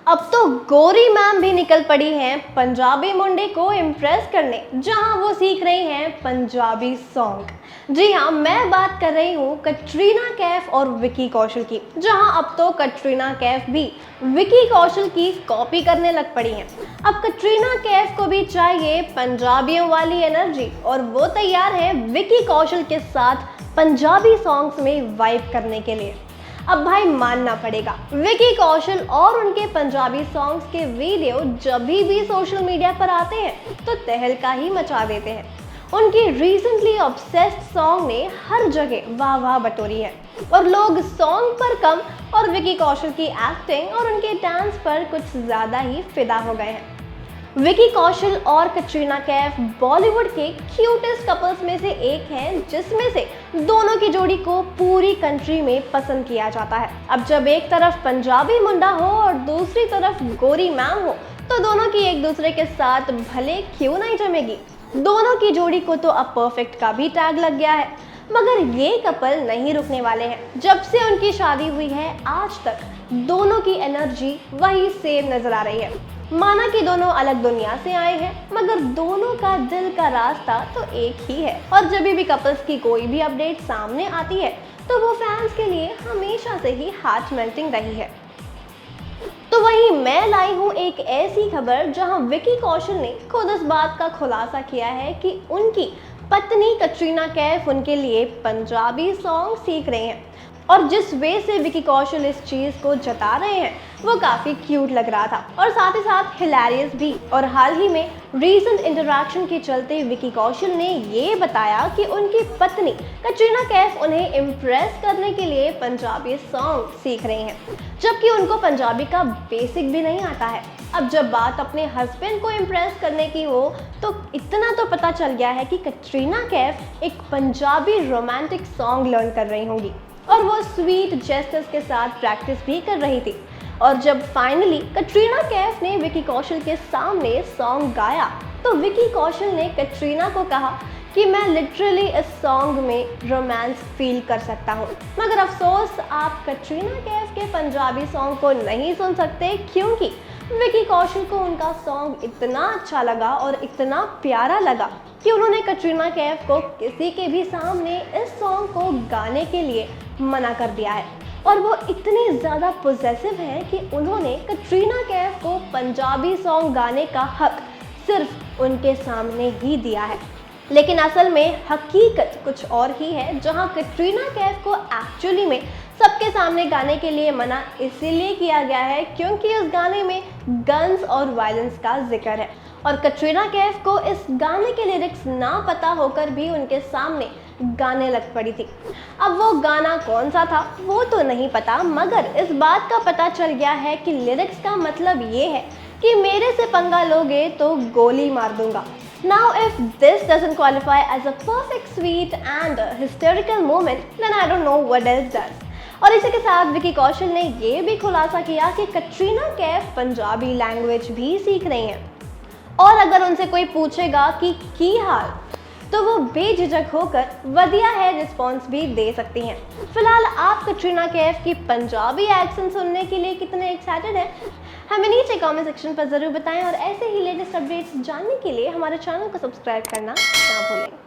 अब तो गौरी मैम भी निकल पड़ी हैं पंजाबी मुंडे को इम्प्रेस करने, जहां वो सीख रही हैं पंजाबी सॉन्ग। जी हाँ, मैं बात कर रही हूँ कटरीना कैफ और विकी कौशल की, जहां अब तो कटरीना कैफ भी विकी कौशल की कॉपी करने लग पड़ी हैं। अब कटरीना कैफ को भी चाहिए पंजाबियों वाली एनर्जी और वो तैयार है विकी कौशल के साथ पंजाबी सॉन्ग्स में वाइब करने के लिए। अब भाई मानना पड़ेगा, विकी कौशल और उनके पंजाबी सॉन्ग्स के वीडियो जब भी सोशल मीडिया पर आते हैं तो तहलका ही मचा देते हैं। उनकी रिसेंटली ऑब्सेस्ड सॉन्ग ने हर जगह वाह वाह बटोरी है और लोग सॉन्ग पर कम और विकी कौशल की एक्टिंग और उनके डांस पर कुछ ज़्यादा ही फिदा हो गए हैं। विकी कौशल और कटरीना कैफ बॉलीवुड के क्यूटेस्ट कपल्स में से एक हैं, जिसमें से दोनों की जोड़ी को पूरी कंट्री में पसंद किया जाता है। अब जब एक तरफ पंजाबी मुंडा हो और दूसरी तरफ गोरी मैम हो तो दोनों की एक दूसरे के साथ भले क्यों नहीं जमेगी। दोनों की जोड़ी को तो अब परफेक्ट का भी टैग लग गया है, मगर ये कपल नहीं रुकने वाले हैं। जब से उनकी शादी हुई है आज तक दोनों की एनर्जी वही सेम नजर आ रही है। माना कि दोनों अलग दुनिया से आए हैं, मगर दोनों का दिल का रास्ता तो एक ही है। और जब भी कपल्स की कोई भी अपडेट सामने आती है तो वो फैंस के लिए हमेशा से ही हार्ट मेल्टिंग रही है। तो वहीं मैं लाई हूँ एक ऐसी खबर जहां विकी कौशल ने खुद इस बात का खुलासा किया है कि उनकी पत्नी कटरीना कैफ उनके लिए पंजाबी सॉन्ग सीख रहे हैं। और जिस वे से विकी कौशल इस चीज़ को जता रहे हैं वो काफ़ी क्यूट लग रहा था और साथ ही साथ हिलेरियस भी। और हाल ही में रीसेंट इंटरैक्शन के चलते विकी कौशल ने ये बताया कि उनकी पत्नी कटरीना कैफ उन्हें इम्प्रेस करने के लिए पंजाबी सॉन्ग सीख रही हैं, जबकि उनको पंजाबी का बेसिक भी नहीं आता है। अब जब बात अपने हस्बैंड को इम्प्रेस करने की हो तो इतना तो पता चल गया है कि कटरीना कैफ एक पंजाबी रोमांटिक सॉन्ग लर्न कर रही होंगी और वो स्वीट जेस्चर्स के साथ प्रैक्टिस भी कर रही थी। और जब फाइनली कटरीना कैफ ने विकी कौशल के सामने सॉन्ग गाया तो विकी कौशल ने कटरीना को कहा कि मैं लिटरली इस सॉन्ग में रोमांस फील कर सकता हूँ। मगर अफसोस आप कटरीना कैफ के पंजाबी सॉन्ग को नहीं सुन सकते, क्योंकि विकी कौशल को उनका सॉन्ग इतना अच्छा लगा और इतना प्यारा लगा कि उन्होंने कटरीना कैफ को किसी के भी सामने इस सॉन्ग को गाने के लिए मना कर दिया है। और वो इतनी ज़्यादा पॉसेसिव है कि उन्होंने कटरीना कैफ को पंजाबी सॉन्ग गाने का हक सिर्फ उनके सामने ही दिया है। लेकिन असल में हकीकत कुछ और ही है, जहां कटरीना कैफ को एक्चुअली में सबके सामने गाने के लिए मना इसीलिए किया गया है क्योंकि उस गाने में गन्स और वायलेंस का जिक्र है और कटरीना कैफ को इस गाने के लिरिक्स ना पता होकर भी उनके सामने गाने लग पड़ी थी। अब वो गाना कौन सा था वो तो नहीं पता, मगर इस बात का पता चल गया है कि लिरिक्स का मतलब ये है कि मेरे से पंगा लोगे तो गोली मार दूंगा। Now if this doesn't qualify as a perfect, sweet and hysterical moment, then I don't know what else does. और इसी के साथ विकी कौशल ने ये भी खुलासा किया कि कटरीना कैफ पंजाबी लैंग्वेज भी सीख रही हैं और अगर उनसे कोई पूछेगा कि की हाल तो वो बेझिझक होकर वधिया है रिस्पॉन्स भी दे सकती हैं। फिलहाल आप कटरीना कैफ की पंजाबी एक्सेंट सुनने के लिए कितने एक्साइटेड हैं हमें नीचे कमेंट सेक्शन पर ज़रूर बताएं और ऐसे ही लेटेस्ट अपडेट्स जानने के लिए हमारे चैनल को सब्सक्राइब करना ना भूलें।